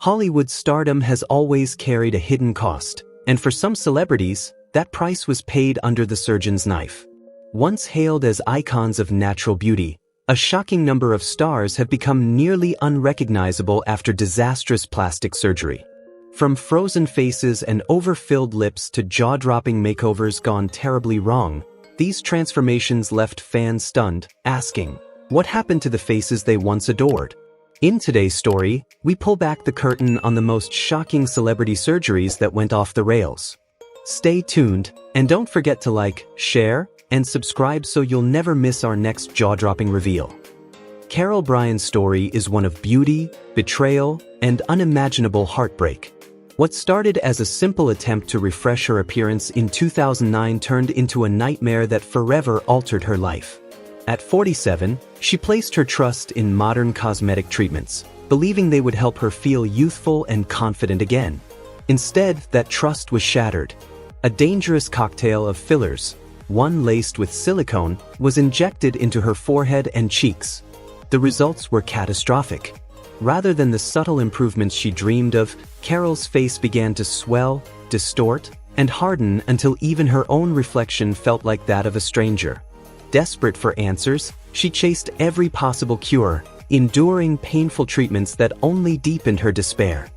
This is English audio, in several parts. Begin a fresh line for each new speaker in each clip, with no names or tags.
Hollywood stardom has always carried a hidden cost, and for some celebrities, that price was paid under the surgeon's knife. Once hailed as icons of natural beauty, a shocking number of stars have become nearly unrecognizable after disastrous plastic surgery. From frozen faces and overfilled lips to jaw-dropping makeovers gone terribly wrong, these transformations left fans stunned, asking, what happened to the faces they once adored? In today's story, we pull back the curtain on the most shocking celebrity surgeries that went off the rails. Stay tuned, and don't forget to like, share, and subscribe so you'll never miss our next jaw-dropping reveal. Carol Bryan's story is one of beauty, betrayal, and unimaginable heartbreak. What started as a simple attempt to refresh her appearance in 2009 turned into a nightmare that forever altered her life. At 47, she placed her trust in modern cosmetic treatments, believing they would help her feel youthful and confident again. Instead, that trust was shattered. A dangerous cocktail of fillers, one laced with silicone, was injected into her forehead and cheeks. The results were catastrophic. Rather than the subtle improvements she dreamed of, Carol's face began to swell, distort, and harden until even her own reflection felt like that of a stranger. Desperate for answers, she chased every possible cure, enduring painful treatments that only deepened her despair.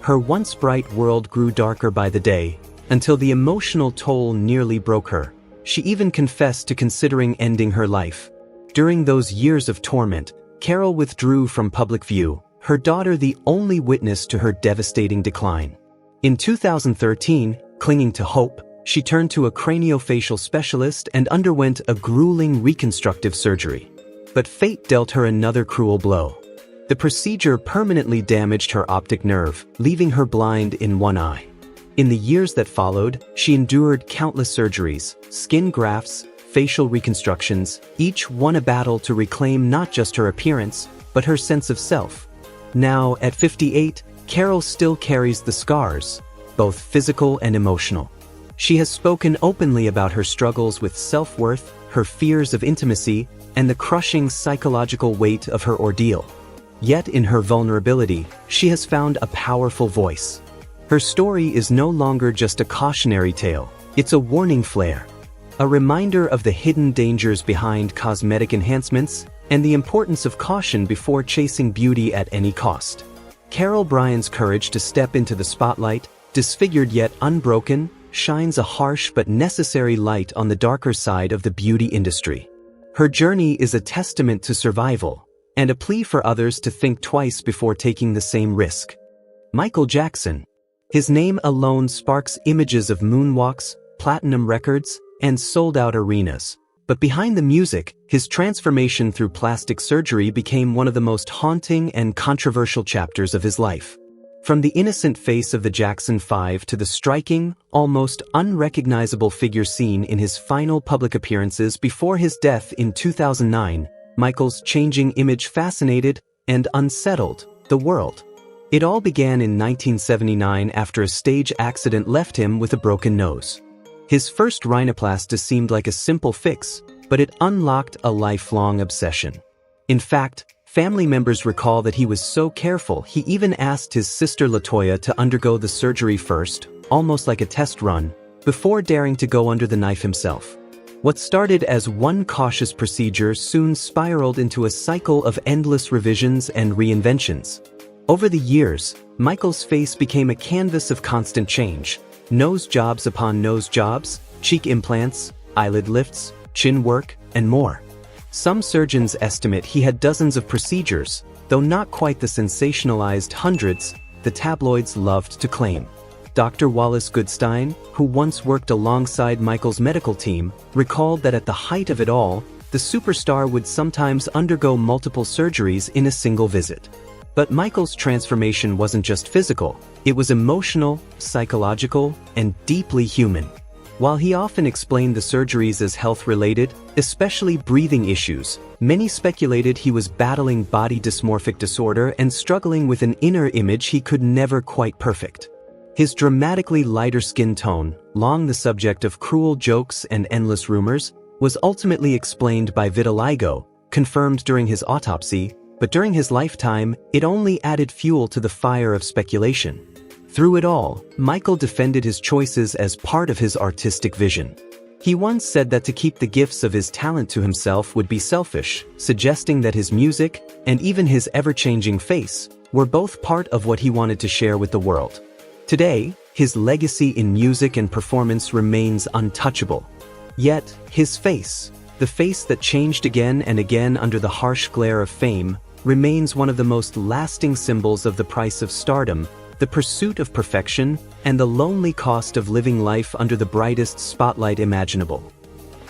Her once bright world grew darker by the day, until the emotional toll nearly broke her. She even confessed to considering ending her life. During those years of torment, Carol withdrew from public view, her daughter the only witness to her devastating decline. In 2013, clinging to hope, she turned to a craniofacial specialist and underwent a grueling reconstructive surgery. But fate dealt her another cruel blow. The procedure permanently damaged her optic nerve, leaving her blind in one eye. In the years that followed, she endured countless surgeries, skin grafts, facial reconstructions, each one a battle to reclaim not just her appearance, but her sense of self. Now, at 58, Carol still carries the scars, both physical and emotional. She has spoken openly about her struggles with self-worth, her fears of intimacy, and the crushing psychological weight of her ordeal. Yet in her vulnerability, she has found a powerful voice. Her story is no longer just a cautionary tale, it's a warning flare. A reminder of the hidden dangers behind cosmetic enhancements and the importance of caution before chasing beauty at any cost. Carol Bryan's courage to step into the spotlight, disfigured yet unbroken, shines a harsh but necessary light on the darker side of the beauty industry. Her journey is a testament to survival, and a plea for others to think twice before taking the same risk. Michael Jackson. His name alone sparks images of moonwalks, platinum records, and sold-out arenas. But behind the music, his transformation through plastic surgery became one of the most haunting and controversial chapters of his life. From the innocent face of the Jackson 5 to the striking, almost unrecognizable figure seen in his final public appearances before his death in 2009, Michael's changing image fascinated and unsettled the world. It all began in 1979 after a stage accident left him with a broken nose. His first rhinoplasty seemed like a simple fix, but it unlocked a lifelong obsession. In fact, family members recall that he was so careful he even asked his sister LaToya to undergo the surgery first, almost like a test run, before daring to go under the knife himself. What started as one cautious procedure soon spiraled into a cycle of endless revisions and reinventions. Over the years, Michael's face became a canvas of constant change. Nose jobs upon nose jobs, cheek implants, eyelid lifts, chin work, and more. Some surgeons estimate he had dozens of procedures, though not quite the sensationalized hundreds the tabloids loved to claim. Dr. Wallace Goodstein, who once worked alongside Michael's medical team, recalled that at the height of it all, the superstar would sometimes undergo multiple surgeries in a single visit. But Michael's transformation wasn't just physical, it was emotional, psychological, and deeply human. While he often explained the surgeries as health-related, especially breathing issues, many speculated he was battling body dysmorphic disorder and struggling with an inner image he could never quite perfect. His dramatically lighter skin tone, long the subject of cruel jokes and endless rumors, was ultimately explained by vitiligo, confirmed during his autopsy, but during his lifetime, it only added fuel to the fire of speculation. Through it all, Michael defended his choices as part of his artistic vision. He once said that to keep the gifts of his talent to himself would be selfish, suggesting that his music, and even his ever-changing face, were both part of what he wanted to share with the world. Today, his legacy in music and performance remains untouchable. Yet, his face, the face that changed again and again under the harsh glare of fame, remains one of the most lasting symbols of the price of stardom, the pursuit of perfection, and the lonely cost of living life under the brightest spotlight imaginable.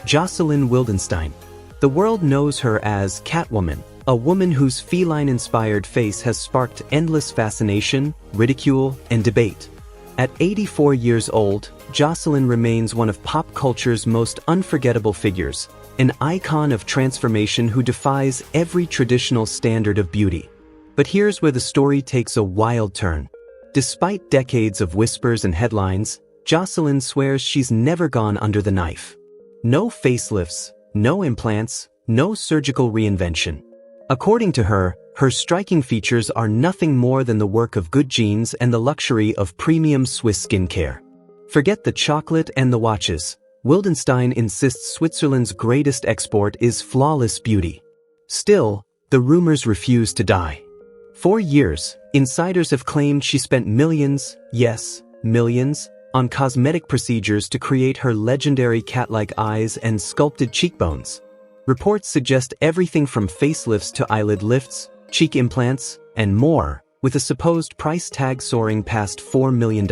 Joseline Wildenstein. The world knows her as Catwoman, a woman whose feline-inspired face has sparked endless fascination, ridicule, and debate. At 84 years old, Joseline remains one of pop culture's most unforgettable figures, an icon of transformation who defies every traditional standard of beauty. But here's where the story takes a wild turn. Despite decades of whispers and headlines, Joseline swears she's never gone under the knife. No facelifts, no implants, no surgical reinvention. According to her, her striking features are nothing more than the work of good genes and the luxury of premium Swiss skincare. Forget the chocolate and the watches. Wildenstein insists Switzerland's greatest export is flawless beauty. Still, the rumors refuse to die. For years, insiders have claimed she spent millions, yes, millions, on cosmetic procedures to create her legendary cat-like eyes and sculpted cheekbones. Reports suggest everything from facelifts to eyelid lifts, cheek implants, and more, with a supposed price tag soaring past $4 million.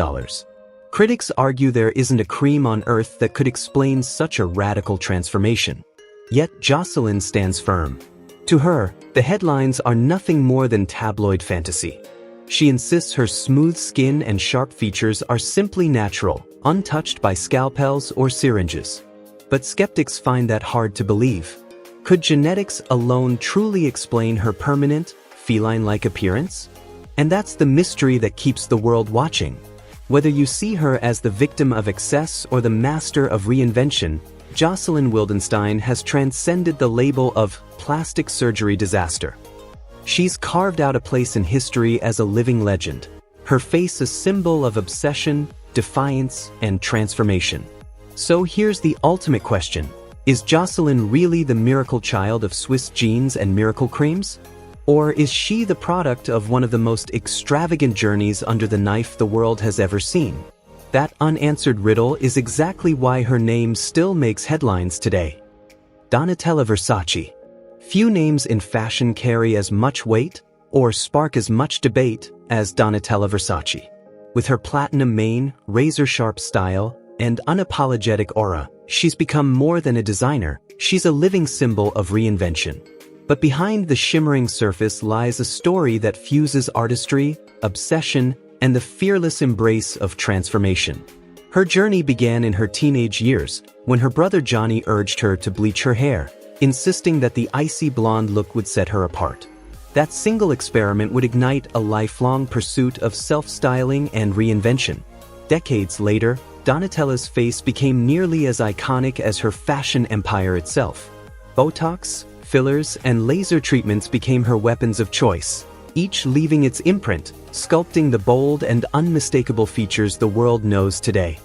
Critics argue there isn't a cream on earth that could explain such a radical transformation. Yet Joseline stands firm. To her, the headlines are nothing more than tabloid fantasy. She insists her smooth skin and sharp features are simply natural, untouched by scalpels or syringes. But skeptics find that hard to believe. Could genetics alone truly explain her permanent, feline-like appearance? And that's the mystery that keeps the world watching. Whether you see her as the victim of excess or the master of reinvention, Joseline Wildenstein has transcended the label of plastic surgery disaster. She's carved out a place in history as a living legend, her face a symbol of obsession, defiance, and transformation. So here's the ultimate question. Is Joseline really the miracle child of Swiss genes and miracle creams? Or is she the product of one of the most extravagant journeys under the knife the world has ever seen? That unanswered riddle is exactly why her name still makes headlines today. Donatella Versace. Few names in fashion carry as much weight or spark as much debate as Donatella Versace. With her platinum mane, razor-sharp style, and unapologetic aura, she's become more than a designer, she's a living symbol of reinvention. But behind the shimmering surface lies a story that fuses artistry, obsession, and the fearless embrace of transformation. Her journey began in her teenage years, when her brother Johnny urged her to bleach her hair, insisting that the icy blonde look would set her apart. That single experiment would ignite a lifelong pursuit of self-styling and reinvention. Decades later, Donatella's face became nearly as iconic as her fashion empire itself. Botox, fillers, and laser treatments became her weapons of choice, each leaving its imprint, sculpting the bold and unmistakable features the world knows today.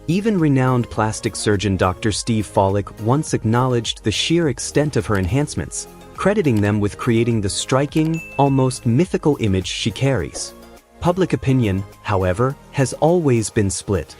Even renowned plastic surgeon Dr. Steve Follick once acknowledged the sheer extent of her enhancements, crediting them with creating the striking, almost mythical image she carries. Public opinion, however, has always been split.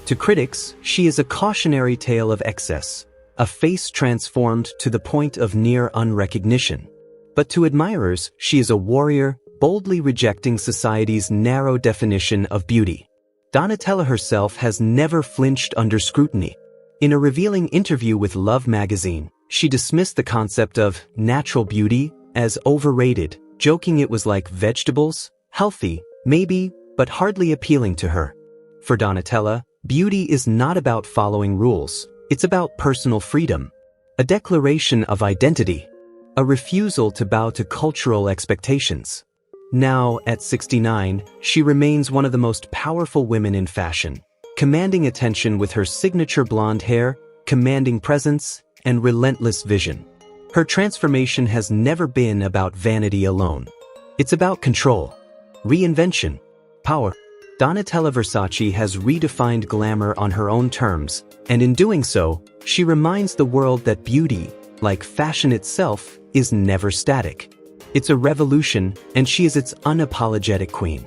To critics, she is a cautionary tale of excess, a face transformed to the point of near unrecognition. But to admirers, she is a warrior, boldly rejecting society's narrow definition of beauty. Donatella herself has never flinched under scrutiny. In a revealing interview with Love magazine, she dismissed the concept of natural beauty as overrated, joking it was like vegetables, healthy, maybe, but hardly appealing to her. For Donatella, beauty is not about following rules, it's about personal freedom, a declaration of identity, a refusal to bow to cultural expectations. Now, at 69, she remains one of the most powerful women in fashion, commanding attention with her signature blonde hair, commanding presence, and relentless vision. Her transformation has never been about vanity alone. It's about control, reinvention, power. Donatella Versace has redefined glamour on her own terms, and in doing so, she reminds the world that beauty, like fashion itself, is never static. It's a revolution, and she is its unapologetic queen.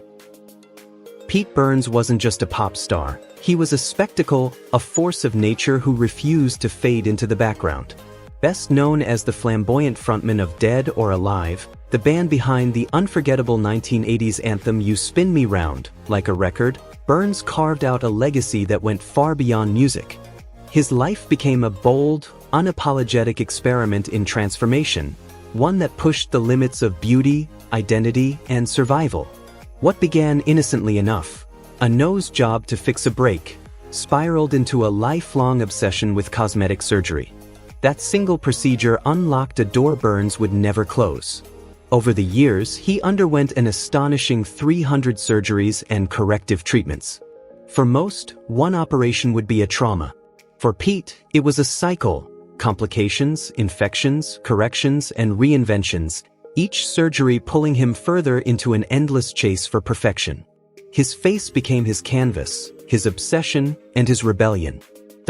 Pete Burns wasn't just a pop star. He was a spectacle, a force of nature who refused to fade into the background. Best known as the flamboyant frontman of Dead or Alive, the band behind the unforgettable 1980s anthem You Spin Me Round, like a record, Burns carved out a legacy that went far beyond music. His life became a bold, unapologetic experiment in transformation, one that pushed the limits of beauty, identity, and survival. What began innocently enough, a nose job to fix a break, spiraled into a lifelong obsession with cosmetic surgery. That single procedure unlocked a door Burns would never close. Over the years, he underwent an astonishing 300 surgeries and corrective treatments. For most, one operation would be a trauma. For Pete, it was a cycle: complications, infections, corrections, and reinventions, each surgery pulling him further into an endless chase for perfection. His face became his canvas, his obsession, and his rebellion.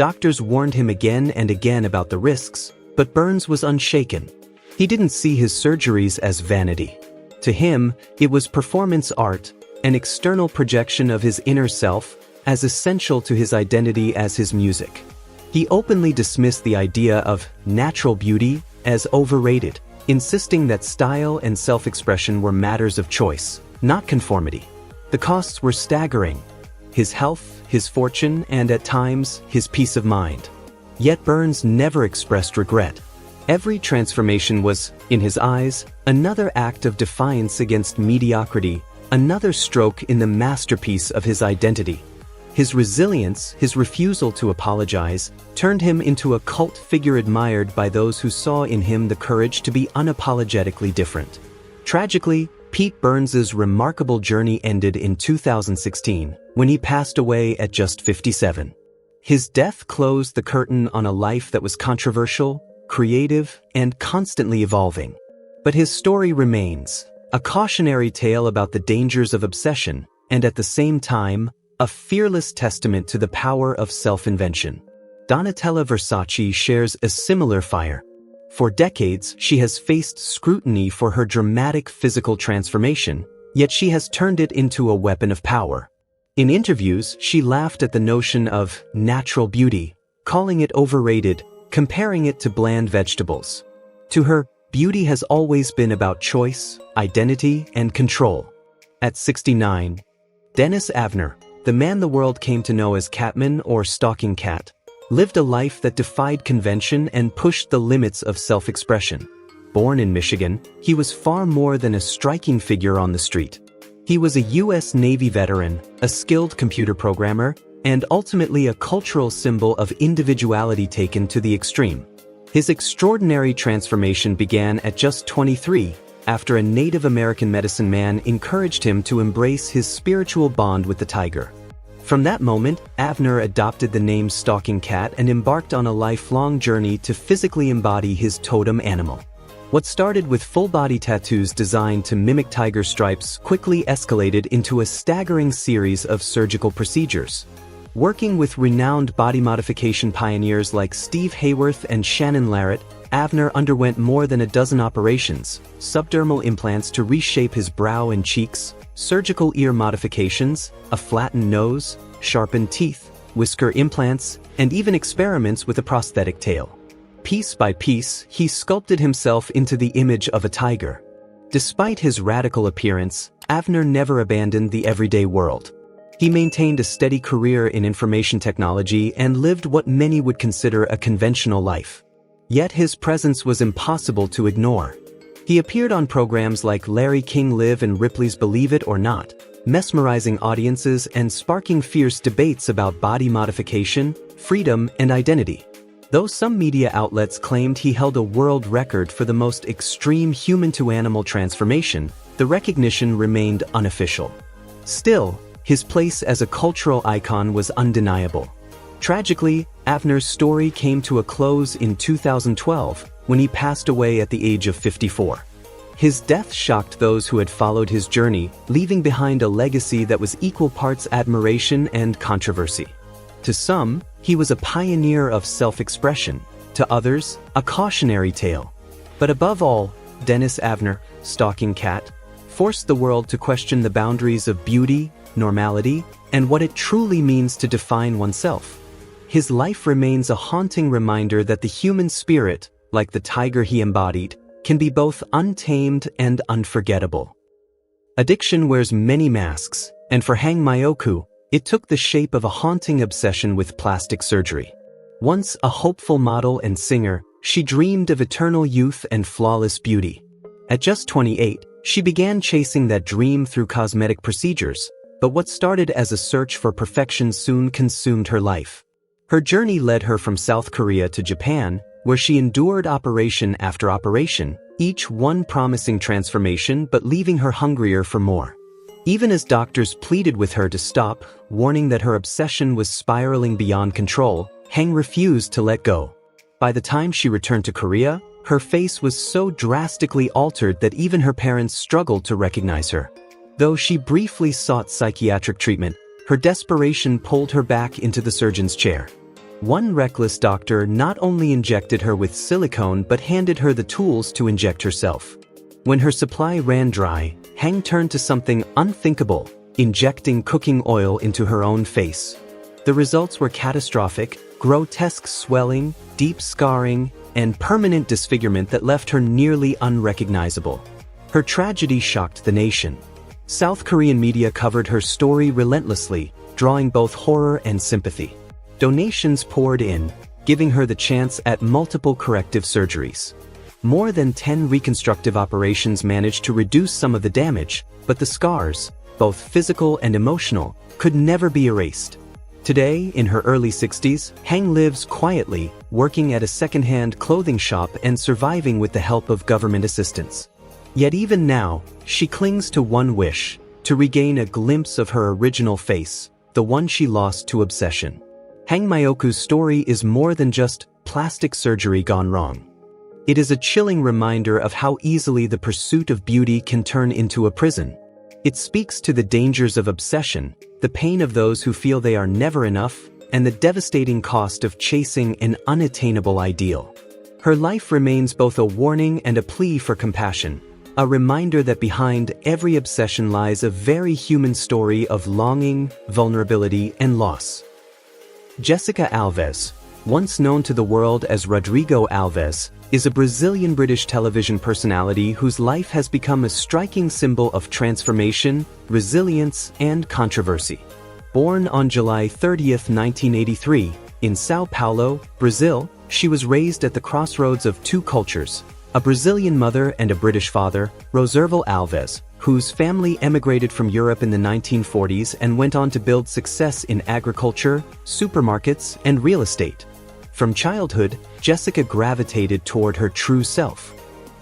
Doctors warned him again and again about the risks, but Burns was unshaken. He didn't see his surgeries as vanity. To him, it was performance art, an external projection of his inner self, as essential to his identity as his music. He openly dismissed the idea of natural beauty as overrated, insisting that style and self-expression were matters of choice, not conformity. The costs were staggering: his health, his fortune, and at times, his peace of mind. Yet Burns never expressed regret. Every transformation was, in his eyes, another act of defiance against mediocrity, another stroke in the masterpiece of his identity. His resilience, his refusal to apologize, turned him into a cult figure admired by those who saw in him the courage to be unapologetically different. Tragically, Pete Burns's remarkable journey ended in 2016, when he passed away at just 57. His death closed the curtain on a life that was controversial, creative, and constantly evolving. But his story remains, a cautionary tale about the dangers of obsession, and at the same time, a fearless testament to the power of self-invention. Donatella Versace shares a similar fire. For decades, she has faced scrutiny for her dramatic physical transformation, yet she has turned it into a weapon of power. In interviews, she laughed at the notion of natural beauty, calling it overrated, comparing it to bland vegetables. To her, beauty has always been about choice, identity, and control. At 69, Dennis Avner, the man the world came to know as Catman or Stalking Cat, lived a life that defied convention and pushed the limits of self-expression. Born in Michigan, he was far more than a striking figure on the street. He was a U.S. Navy veteran, a skilled computer programmer, and ultimately a cultural symbol of individuality taken to the extreme. His extraordinary transformation began at just 23, after a Native American medicine man encouraged him to embrace his spiritual bond with the tiger. From that moment, Avner adopted the name Stalking Cat and embarked on a lifelong journey to physically embody his totem animal. What started with full-body tattoos designed to mimic tiger stripes quickly escalated into a staggering series of surgical procedures. Working with renowned body modification pioneers like Steve Hayworth and Shannon Larratt, Avner underwent more than a dozen operations: subdermal implants to reshape his brow and cheeks, surgical ear modifications, a flattened nose, sharpened teeth, whisker implants, and even experiments with a prosthetic tail. Piece by piece, he sculpted himself into the image of a tiger. Despite his radical appearance, Avner never abandoned the everyday world. He maintained a steady career in information technology and lived what many would consider a conventional life. Yet his presence was impossible to ignore. He appeared on programs like Larry King Live and Ripley's Believe It or Not, mesmerizing audiences and sparking fierce debates about body modification, freedom, and identity. Though some media outlets claimed he held a world record for the most extreme human-to-animal transformation, the recognition remained unofficial. Still, his place as a cultural icon was undeniable. Tragically, Avner's story came to a close in 2012, when he passed away at the age of 54. His death shocked those who had followed his journey, leaving behind a legacy that was equal parts admiration and controversy. To some, he was a pioneer of self-expression; to others, a cautionary tale. But above all, Dennis Avner, Stalking Cat, forced the world to question the boundaries of beauty, normality, and what it truly means to define oneself. His life remains a haunting reminder that the human spirit, like the tiger he embodied, can be both untamed and unforgettable. Addiction wears many masks, and for Hangoku, it took the shape of a haunting obsession with plastic surgery. Once a hopeful model and singer, she dreamed of eternal youth and flawless beauty. At just 28, she began chasing that dream through cosmetic procedures, but what started as a search for perfection soon consumed her life. Her journey led her from South Korea to Japan, where she endured operation after operation, each one promising transformation but leaving her hungrier for more. Even as doctors pleaded with her to stop, warning that her obsession was spiraling beyond control, Hang refused to let go. By the time she returned to Korea, her face was so drastically altered that even her parents struggled to recognize her. Though she briefly sought psychiatric treatment, her desperation pulled her back into the surgeon's chair. One reckless doctor not only injected her with silicone but handed her the tools to inject herself. When her supply ran dry, Hang turned to something unthinkable, injecting cooking oil into her own face. The results were catastrophic: grotesque swelling, deep scarring, and permanent disfigurement that left her nearly unrecognizable. Her tragedy shocked the nation. South Korean media covered her story relentlessly, drawing both horror and sympathy. Donations poured in, giving her the chance at multiple corrective surgeries. More than 10 reconstructive operations managed to reduce some of the damage, but the scars, both physical and emotional, could never be erased. Today, in her early 60s, Hang lives quietly, working at a second-hand clothing shop and surviving with the help of government assistance. Yet even now, she clings to one wish: to regain a glimpse of her original face, the one she lost to obsession. Hangoku's story is more than just plastic surgery gone wrong. It is a chilling reminder of how easily the pursuit of beauty can turn into a prison. It speaks to the dangers of obsession, the pain of those who feel they are never enough, and the devastating cost of chasing an unattainable ideal. Her life remains both a warning and a plea for compassion, a reminder that behind every obsession lies a very human story of longing, vulnerability, and loss. Jessica Alves, once known to the world as Rodrigo Alves, is a Brazilian-British television personality whose life has become a striking symbol of transformation, resilience, and controversy. Born on July 30, 1983, in São Paulo, Brazil, she was raised at the crossroads of two cultures: a Brazilian mother and a British father, Roserval Alves, whose family emigrated from Europe in the 1940s and went on to build success in agriculture, supermarkets, and real estate. From childhood, Jessica gravitated toward her true self.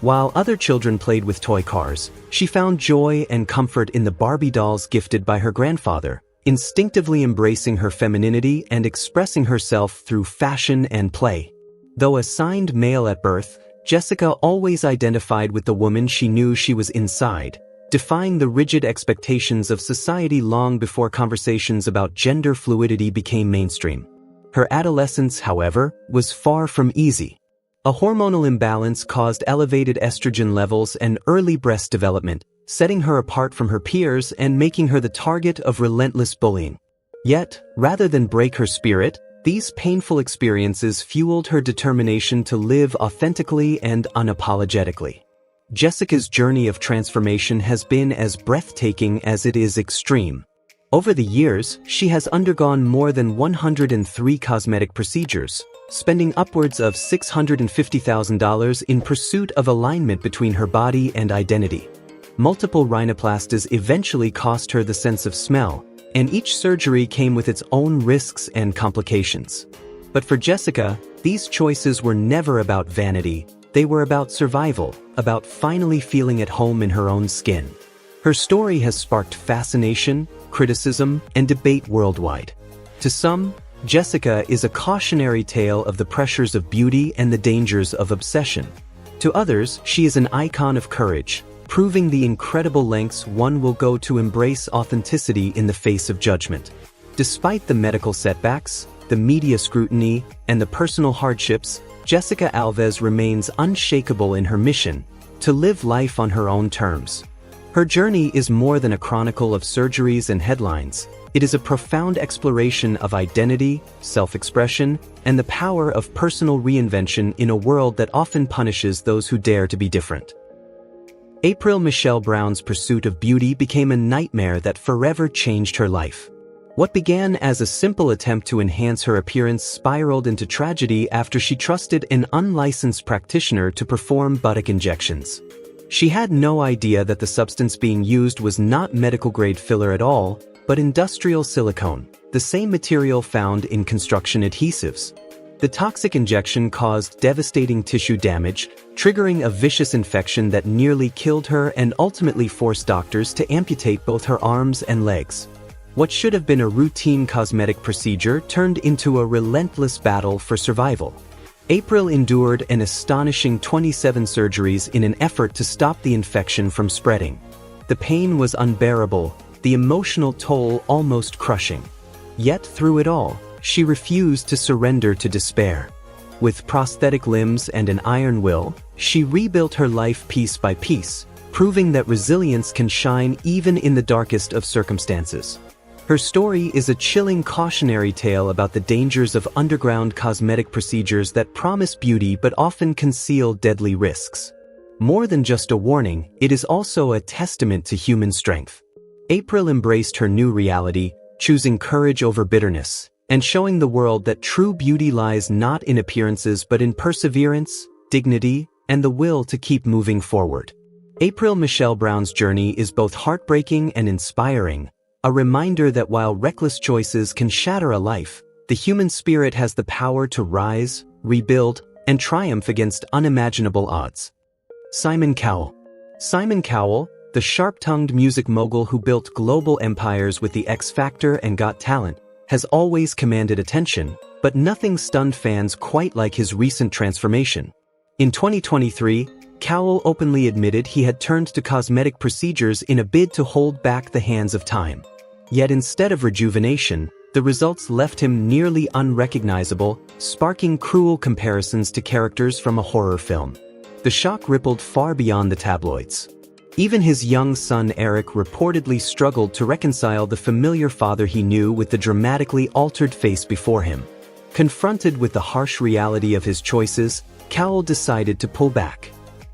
While other children played with toy cars, she found joy and comfort in the Barbie dolls gifted by her grandfather, instinctively embracing her femininity and expressing herself through fashion and play. Though assigned male at birth, Jessica always identified with the woman she knew she was inside, defying the rigid expectations of society long before conversations about gender fluidity became mainstream. Her adolescence, however, was far from easy. A hormonal imbalance caused elevated estrogen levels and early breast development, setting her apart from her peers and making her the target of relentless bullying. Yet, rather than break her spirit, these painful experiences fueled her determination to live authentically and unapologetically. Jessica's journey of transformation has been as breathtaking as it is extreme. Over the years, she has undergone more than 103 cosmetic procedures, spending upwards of $650,000 in pursuit of alignment between her body and identity. Multiple rhinoplasties eventually cost her the sense of smell, and each surgery came with its own risks and complications. But for Jessica, these choices were never about vanity. They were about survival, about finally feeling at home in her own skin. Her story has sparked fascination, criticism, and debate worldwide. To some, Jessica is a cautionary tale of the pressures of beauty and the dangers of obsession. To others, she is an icon of courage, proving the incredible lengths one will go to embrace authenticity in the face of judgment. Despite the medical setbacks, the media scrutiny, and the personal hardships, Jessica Alves remains unshakable in her mission to live life on her own terms. Her journey is more than a chronicle of surgeries and headlines. It is a profound exploration of identity, self-expression, and the power of personal reinvention in a world that often punishes those who dare to be different. April Michelle Brown's pursuit of beauty became a nightmare that forever changed her life. What began as a simple attempt to enhance her appearance spiraled into tragedy after she trusted an unlicensed practitioner to perform buttock injections. She had no idea that the substance being used was not medical-grade filler at all, but industrial silicone, the same material found in construction adhesives. The toxic injection caused devastating tissue damage, triggering a vicious infection that nearly killed her and ultimately forced doctors to amputate both her arms and legs. What should have been a routine cosmetic procedure turned into a relentless battle for survival. April endured an astonishing 27 surgeries in an effort to stop the infection from spreading. The pain was unbearable, the emotional toll almost crushing. Yet through it all, she refused to surrender to despair. With prosthetic limbs and an iron will, she rebuilt her life piece by piece, proving that resilience can shine even in the darkest of circumstances. Her story is a chilling cautionary tale about the dangers of underground cosmetic procedures that promise beauty but often conceal deadly risks. More than just a warning, it is also a testament to human strength. April embraced her new reality, choosing courage over bitterness, and showing the world that true beauty lies not in appearances but in perseverance, dignity, and the will to keep moving forward. April Michelle Brown's journey is both heartbreaking and inspiring, a reminder that while reckless choices can shatter a life, the human spirit has the power to rise, rebuild, and triumph against unimaginable odds. Simon Cowell. Simon Cowell, the sharp-tongued music mogul who built global empires with the X Factor and Got Talent, has always commanded attention, but nothing stunned fans quite like his recent transformation. In 2023, Cowell openly admitted he had turned to cosmetic procedures in a bid to hold back the hands of time. Yet instead of rejuvenation, the results left him nearly unrecognizable, sparking cruel comparisons to characters from a horror film. The shock rippled far beyond the tabloids. Even his young son Eric reportedly struggled to reconcile the familiar father he knew with the dramatically altered face before him. Confronted with the harsh reality of his choices, Cowell decided to pull back.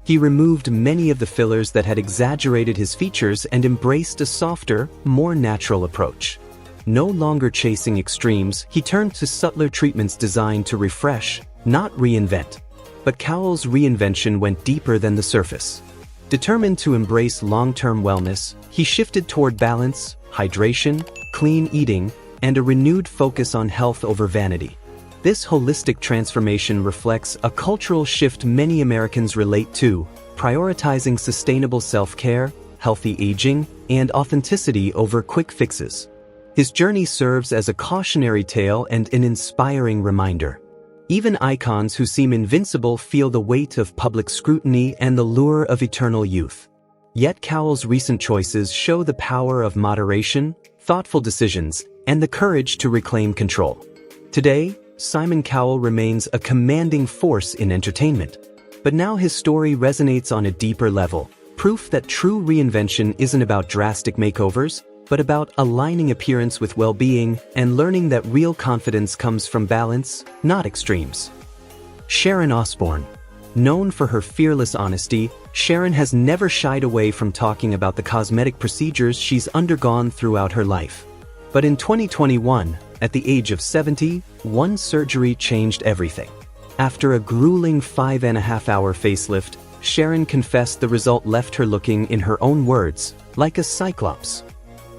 He removed many of the fillers that had exaggerated his features and embraced a softer, more natural approach. No longer chasing extremes, he turned to subtler treatments designed to refresh, not reinvent. But Cowell's reinvention went deeper than the surface. Determined to embrace long-term wellness, he shifted toward balance, hydration, clean eating, and a renewed focus on health over vanity. This holistic transformation reflects a cultural shift many Americans relate to, prioritizing sustainable self-care, healthy aging, and authenticity over quick fixes. His journey serves as a cautionary tale and an inspiring reminder. Even icons who seem invincible feel the weight of public scrutiny and the lure of eternal youth. Yet Cowell's recent choices show the power of moderation, thoughtful decisions, and the courage to reclaim control. Today, Simon Cowell remains a commanding force in entertainment. But now his story resonates on a deeper level, proof that true reinvention isn't about drastic makeovers, but about aligning appearance with well-being and learning that real confidence comes from balance, not extremes. Sharon Osbourne. Known for her fearless honesty, Sharon has never shied away from talking about the cosmetic procedures she's undergone throughout her life. But in 2021, at the age of 70, one surgery changed everything. After a grueling 5.5-hour facelift, Sharon confessed the result left her looking, in her own words, like a cyclops.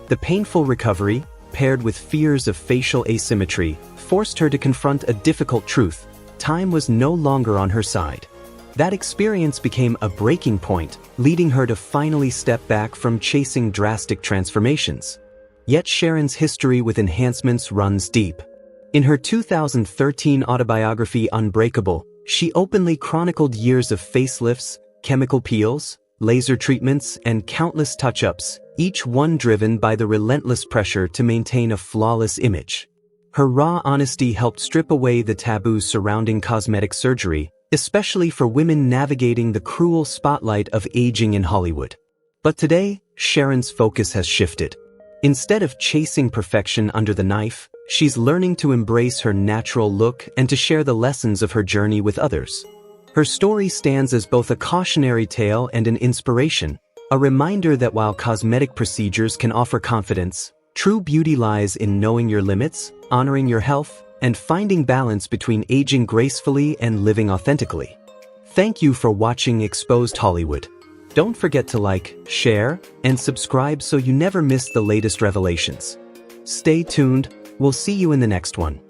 The painful recovery, paired with fears of facial asymmetry, forced her to confront a difficult truth: time was no longer on her side. That experience became a breaking point, leading her to finally step back from chasing drastic transformations. Yet Sharon's history with enhancements runs deep. In her 2013 autobiography Unbreakable, she openly chronicled years of facelifts, chemical peels, laser treatments, and countless touch-ups, each one driven by the relentless pressure to maintain a flawless image. Her raw honesty helped strip away the taboos surrounding cosmetic surgery, especially for women navigating the cruel spotlight of aging in Hollywood. But today, Sharon's focus has shifted. Instead of chasing perfection under the knife, she's learning to embrace her natural look and to share the lessons of her journey with others. Her story stands as both a cautionary tale and an inspiration, a reminder that while cosmetic procedures can offer confidence, true beauty lies in knowing your limits, honoring your health, and finding balance between aging gracefully and living authentically. Thank you for watching Exposed Hollywood. Don't forget to like, share, and subscribe so you never miss the latest revelations. Stay tuned, we'll see you in the next one.